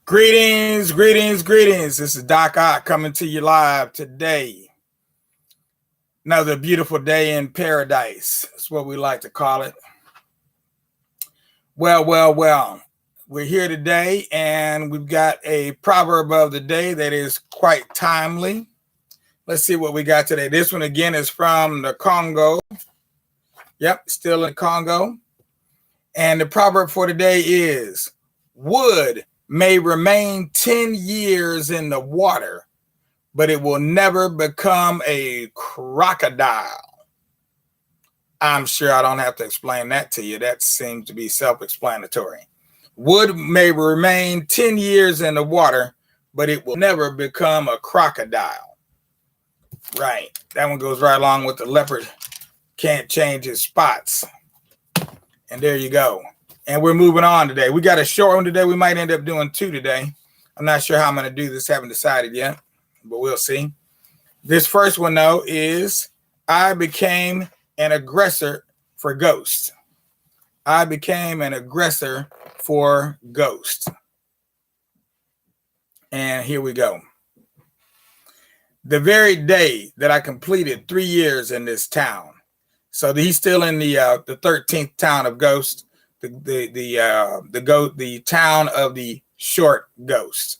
Greetings, greetings, greetings. This is Doc Ock coming to you live today. Another beautiful day in paradise. That's what we like to call it. Well. We're here today and we've got a proverb of the day that is quite timely. Let's see what we got today. This one again is from the Congo. Yep, still in Congo. And the proverb for today is, wood may remain 10 years in the water, but it will never become a crocodile. I'm sure I don't have to explain that to you. That seems to be self-explanatory. Wood may remain 10 years in the water, but it will never become a crocodile. Right. That one goes right along with the leopard can't change his spots. And there you go. And we're moving on today. We got a short one today. We might end up doing two today. I'm not sure how I'm going to do this. Haven't decided yet, but we'll see. This first one, though, is I became an aggressor for ghosts. I became an aggressor for ghosts. And here we go. The very day that I completed 3 years in this town. So he's still in the 13th town of Ghost, the town of the short ghost.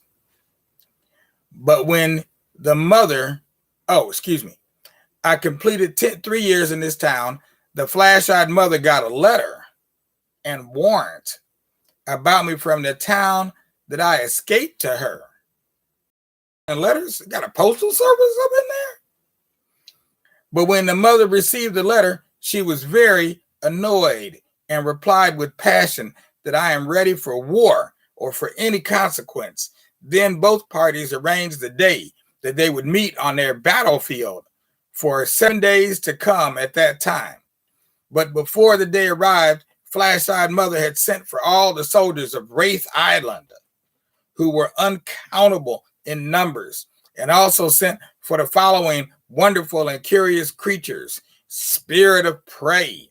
But when the mother, I completed 3 years in this town. The flash-eyed mother got a letter and warrant about me from the town that I escaped to her. And letters, got a postal service up in there. But when the mother received the letter, she was very annoyed and replied with passion that I am ready for war or for any consequence. Then both parties arranged the day that they would meet on their battlefield for 7 days to come at that time. But before the day arrived, Flash-eyed Mother had sent for all the soldiers of Wraith Island, who were uncountable in numbers, and also sent for the following wonderful and curious creatures: Spirit of Prey,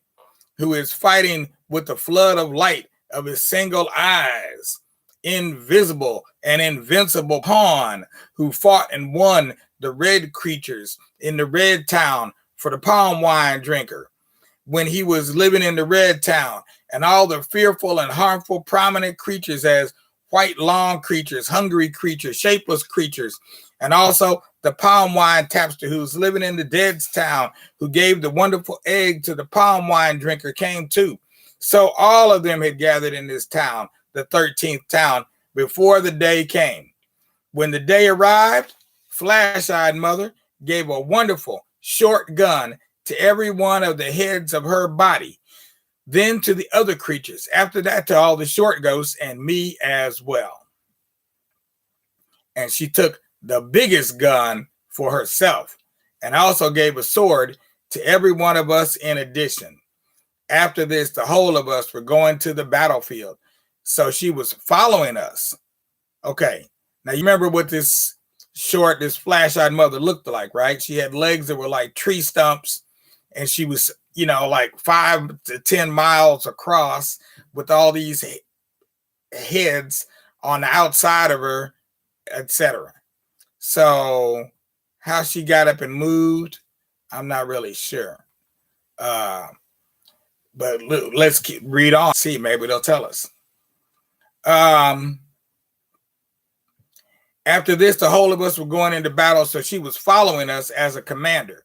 who is fighting with the flood of light of his single eyes; Invisible and Invincible Pawn, who fought and won the red creatures in the red town for the palm wine drinker when he was living in the red town; and all the fearful and harmful prominent creatures as white long creatures, hungry creatures, shapeless creatures, and also the palm wine tapster who's living in the dead's town, who gave the wonderful egg to the palm wine drinker, came too. So all of them had gathered in this town, the 13th town, before the day came. When the day arrived, Flash-eyed Mother gave a wonderful short gun to every one of the heads of her body, then to the other creatures, after that to all the short ghosts and me as well. And she took the biggest gun for herself and also gave a sword to every one of us in addition. After this, the whole of us were going to the battlefield. So she was following us. Okay, now you remember what this flash-eyed mother looked like, right? She had legs that were like tree stumps, and she was, like 5 to 10 miles across with all these heads on the outside of her, etc. So how she got up and moved, I'm not really sure. But let's read on. See, maybe they'll tell us. After this, the whole of us were going into battle, so she was following us as a commander.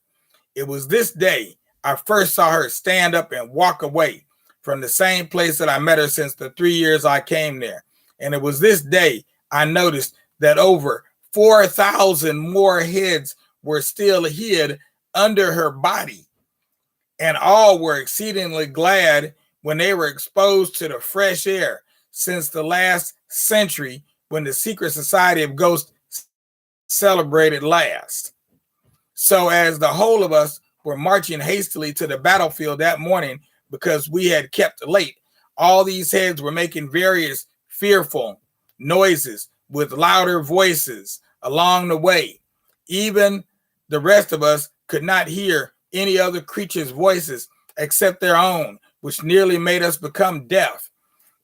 It was this day I first saw her stand up and walk away from the same place that I met her since the 3 years I came there. And it was this day I noticed that over 4,000 more heads were still hid under her body. And all were exceedingly glad when they were exposed to the fresh air since the last century, when the secret society of ghosts celebrated last. So as the whole of us were marching hastily to the battlefield that morning because we had kept late, all these heads were making various fearful noises with louder voices along the way. Even the rest of us could not hear any other creature's voices except their own, which nearly made us become deaf.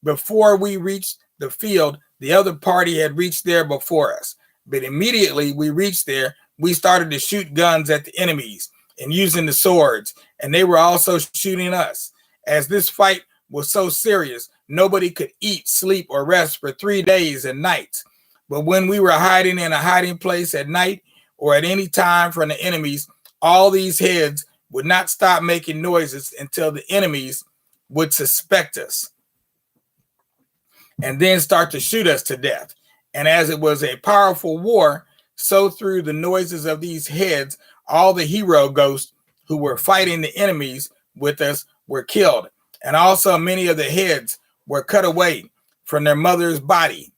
Before we reached the field, the other party had reached there before us. But immediately we reached there, we started to shoot guns at the enemies and using the swords, and they were also shooting us. As this fight was so serious, nobody could eat, sleep, or rest for 3 days and nights. But when we were hiding in a hiding place at night or at any time from the enemies, all these heads would not stop making noises until the enemies would suspect us and then start to shoot us to death. And as it was a powerful war, so through the noises of these heads, all the hero ghosts who were fighting the enemies with us were killed. And also many of the heads were cut away from their mother's body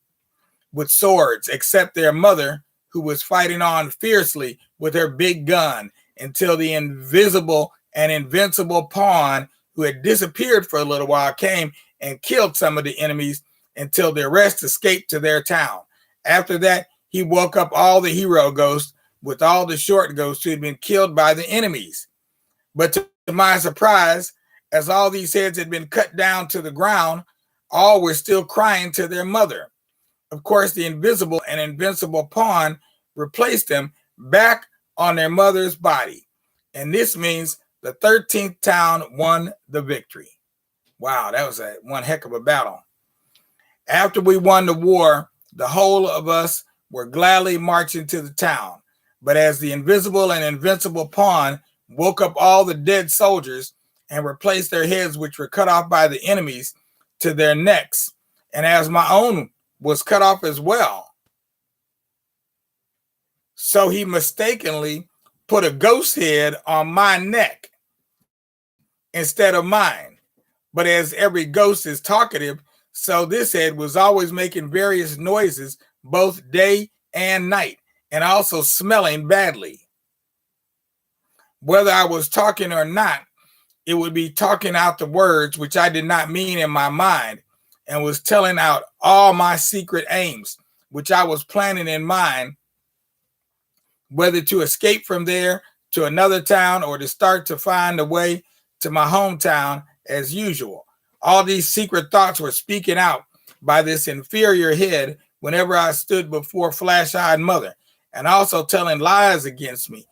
with swords, except their mother, who was fighting on fiercely with her big gun until the invisible and invincible pawn, who had disappeared for a little while, came and killed some of the enemies until the rest escaped to their town. After that, he woke up all the hero ghosts with all the short ghosts who had been killed by the enemies. But to my surprise, as all these heads had been cut down to the ground, all were still crying to their mother. Of course, the invisible and invincible pawn replaced them back on their mother's body. And this means the 13th town won the victory. Wow, that was one heck of a battle. After we won the war, the whole of us were gladly marching to the town. But as the invisible and invincible pawn woke up all the dead soldiers and replaced their heads, which were cut off by the enemies, to their necks, and as my own was cut off as well, so he mistakenly put a ghost head on my neck instead of mine. But as every ghost is talkative, so this head was always making various noises both day and night, and also smelling badly. Whether I was talking or not, it would be talking out the words which I did not mean in my mind, and was telling out all my secret aims, which I was planning in mind, whether to escape from there to another town or to start to find a way to my hometown as usual. All these secret thoughts were speaking out by this inferior head whenever I stood before flash-eyed mother, and also telling lies against me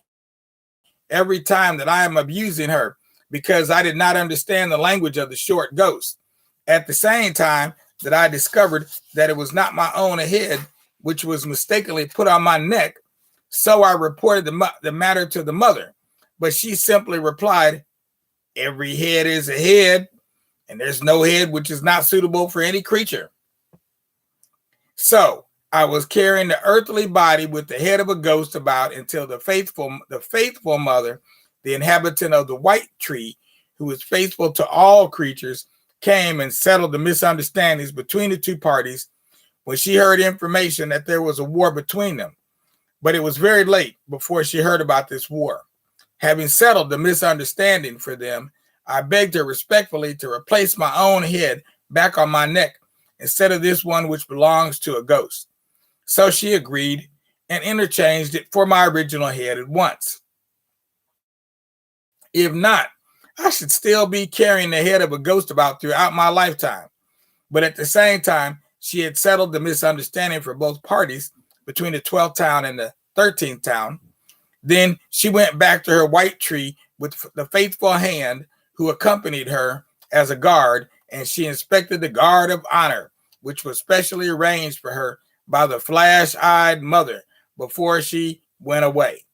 every time that I am abusing her because I did not understand the language of the short ghost. At the same time that I discovered that it was not my own head, which was mistakenly put on my neck, so I reported the matter to the mother. But she simply replied, "Every head is a head, and there's no head which is not suitable for any creature." So I was carrying the earthly body with the head of a ghost about until the faithful mother, the inhabitant of the white tree, who is faithful to all creatures, came and settled the misunderstandings between the two parties when she heard information that there was a war between them. But it was very late before she heard about this war. Having settled the misunderstanding for them, I begged her respectfully to replace my own head back on my neck instead of this one which belongs to a ghost. So she agreed and interchanged it for my original head at once. If not, I should still be carrying the head of a ghost about throughout my lifetime. But at the same time, she had settled the misunderstanding for both parties between the 12th town and the 13th town. Then she went back to her white tree with the faithful hand who accompanied her as a guard, and she inspected the guard of honor, which was specially arranged for her by the flash-eyed mother before she went away.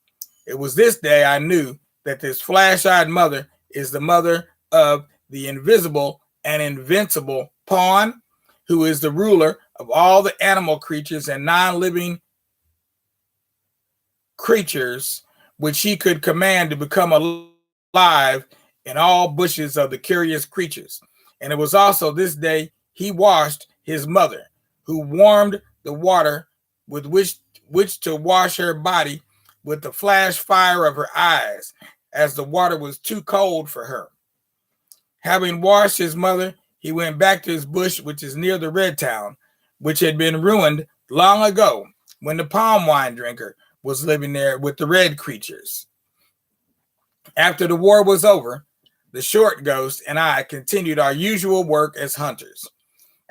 It was this day I knew that this flash-eyed mother is the mother of the invisible and invincible pawn, who is the ruler of all the animal creatures and non-living creatures which he could command to become alive in all bushes of the curious creatures. And it was also this day he washed his mother, who warmed the water with which to wash her body with the flash fire of her eyes, as the water was too cold for her. Having washed his mother, he went back to his bush, which is near the red town, which had been ruined long ago when the palm wine drinker was living there with the red creatures. After the war was over, the short ghost and I continued our usual work as hunters.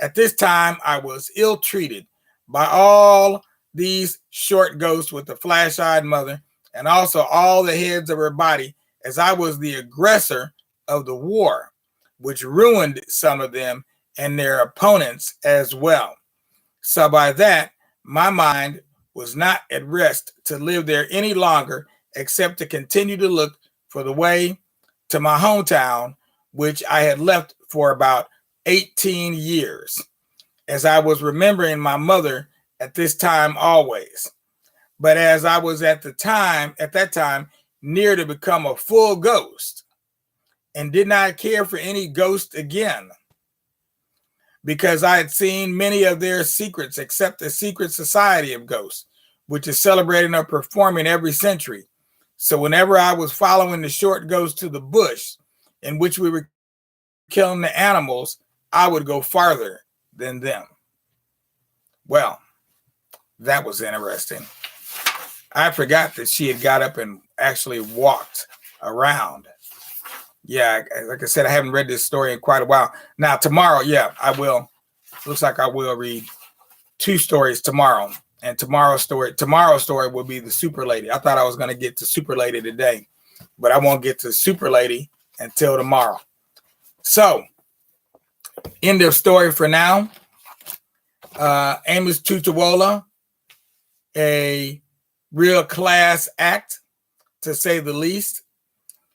At this time, I was ill-treated by all these short ghosts with the flash-eyed mother, and also all the heads of her body, as I was the aggressor of the war, which ruined some of them and their opponents as well. So by that, my mind was not at rest to live there any longer, except to continue to look for the way to my hometown, which I had left for about 18 years, as I was remembering my mother at this time always. But as I was at that time, near to become a full ghost, and did not care for any ghost again, because I had seen many of their secrets, except the secret society of ghosts, which is celebrating or performing every century. So whenever I was following the short ghost to the bush, in which we were killing the animals, I would go farther than them. Well, that was interesting. I forgot that she had got up and actually walked around. Yeah, like I said, I haven't read this story in quite a while. Now, tomorrow, yeah, I will. Looks like I will read 2 stories tomorrow. And tomorrow's story will be the Super Lady. I thought I was going to get to Super Lady today, but I won't get to Super Lady until tomorrow. So, end of story for now. Amos Tutuola, a real class act, to say the least.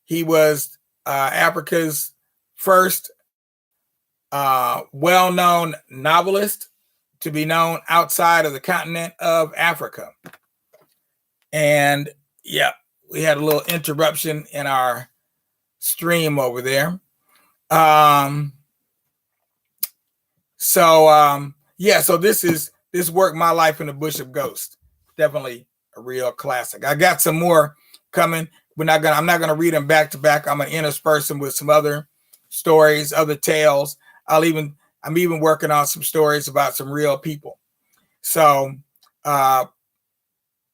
He was Africa's first well-known novelist to be known outside of the continent of Africa. And yeah, we had a little interruption in our stream over there. So this work, My Life in the Bush of Ghosts. Definitely a real classic. I got some more coming. I'm not gonna read them back to back. I'm gonna intersperse them with some other stories, other tales. I'm even working on some stories about some real people. So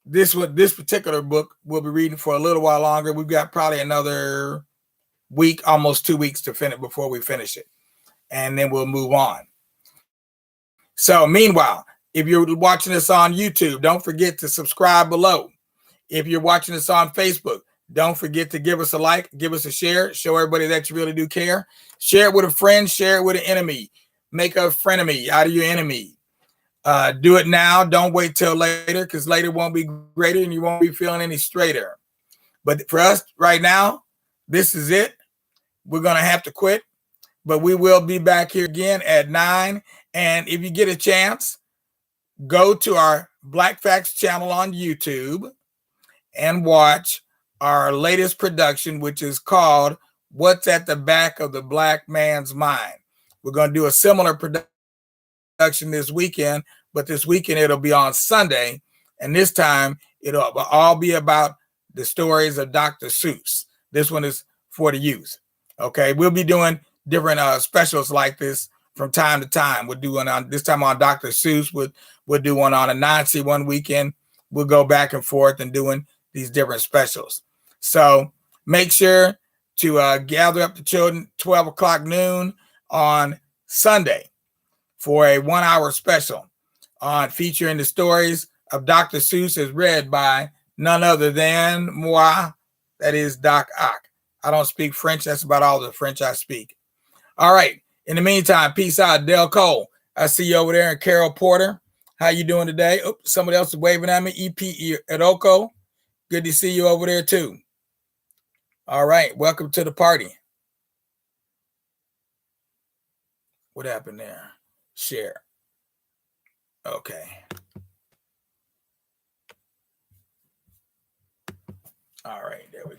this particular book we'll be reading for a little while longer. We've got probably another week, almost 2 weeks to finish before we finish it, and then we'll move on. So meanwhile, if you're watching this on YouTube, don't forget to subscribe below. If you're watching this on Facebook, don't forget to give us a like, give us a share, show everybody that you really do care. Share it with a friend, share it with an enemy. Make a frenemy out of your enemy. Do it now. Don't wait till later, because later won't be greater and you won't be feeling any straighter. But for us right now, this is it. We're going to have to quit, but we will be back here again at 9. And if you get a chance, go to our Black Facts channel on YouTube and watch our latest production, which is called What's at the Back of the Black Man's Mind. We're going to do a similar production this weekend, but this weekend it'll be on Sunday. And this time it'll all be about the stories of Dr. Seuss. This one is for the youth. Okay, we'll be doing different specials like this from time to time. We'll do one on this time on Dr. Seuss. We'll do one on Anansi one weekend. We'll go back and forth and doing these different specials. So make sure to gather up the children 12 o'clock noon on Sunday for a 1-hour special on featuring the stories of Dr. Seuss as read by none other than moi, that is Doc Ock. I don't speak French. That's about all the French I speak. All right. In the meantime, peace out, Del Cole. I see you over there, and Carol Porter. How you doing today? Oops, somebody else is waving at me. EP Edoko. Good to see you over there too. All right. Welcome to the party. What happened there? Share. Okay. All right. There we go.